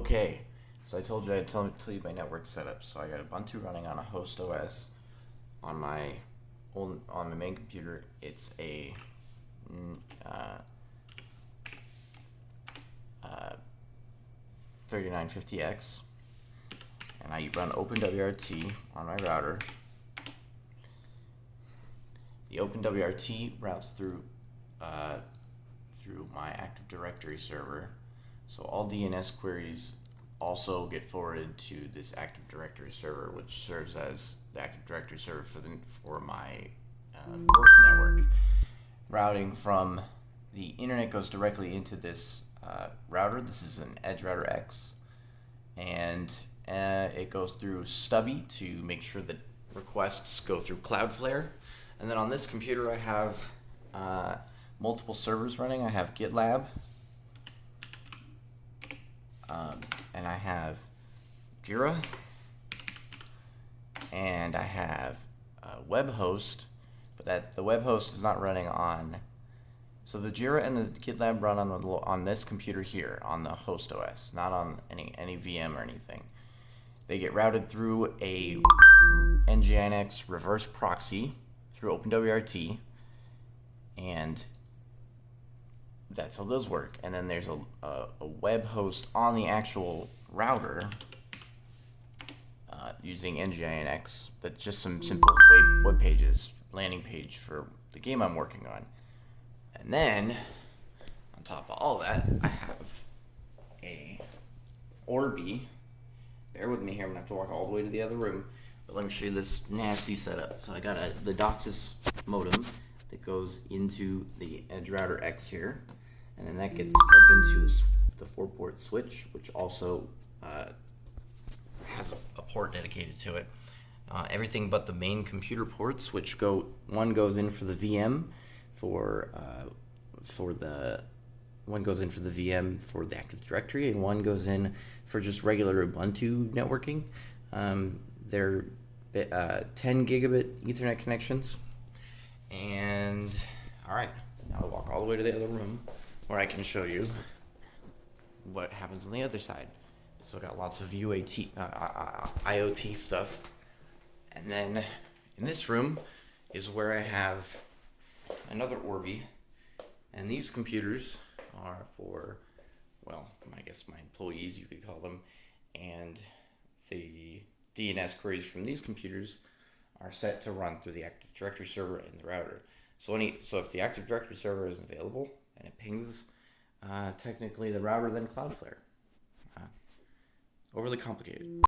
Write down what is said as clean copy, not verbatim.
Okay, so I told you I'd tell you my network setup. So I got Ubuntu running on a host OS on my main computer. It's a uh, 3950X, and I run OpenWRT on my router. The OpenWRT routes through my Active Directory server, so all DNS queries also get forwarded to this Active Directory server, which serves as the Active Directory server for my work network. Routing from the internet goes directly into this router. This is an Edge Router X, and it goes through Stubby to make sure that requests go through Cloudflare. And then on this computer, I have multiple servers running. I have GitLab, and I have Jira, and I have WebHost, but the WebHost is not running on. So the Jira and the GitLab run on this computer here on the host OS, not on any VM or anything. They get routed through a NGINX reverse proxy through OpenWRT, and that's how those work. And then there's a web host on the actual router using NGINX. That's just some simple web pages, landing page for the game I'm working on. And then, on top of all that, I have a Orbi. Bear with me here, I'm going to have to walk all the way to the other room. But let me show you this nasty setup. So I got the DOCSIS modem that goes into the Edge Router X here. And then that gets plugged into the 4-port switch, which also has a port dedicated to it. Everything but the main computer ports, which one goes in for the VM one goes in for the VM for the Active Directory, and one goes in for just regular Ubuntu networking. They're 10 gigabit Ethernet connections. And all right, now I'll walk all the way to the other room where I can show you what happens on the other side. So got lots of IoT stuff. And then in this room is where I have another Orbi, and these computers are for, well, I guess my employees, you could call them, and the DNS queries from these computers are set to run through the Active Directory server and the router. So if the Active Directory server isn't available, and it pings technically the router, then Cloudflare. Overly complicated.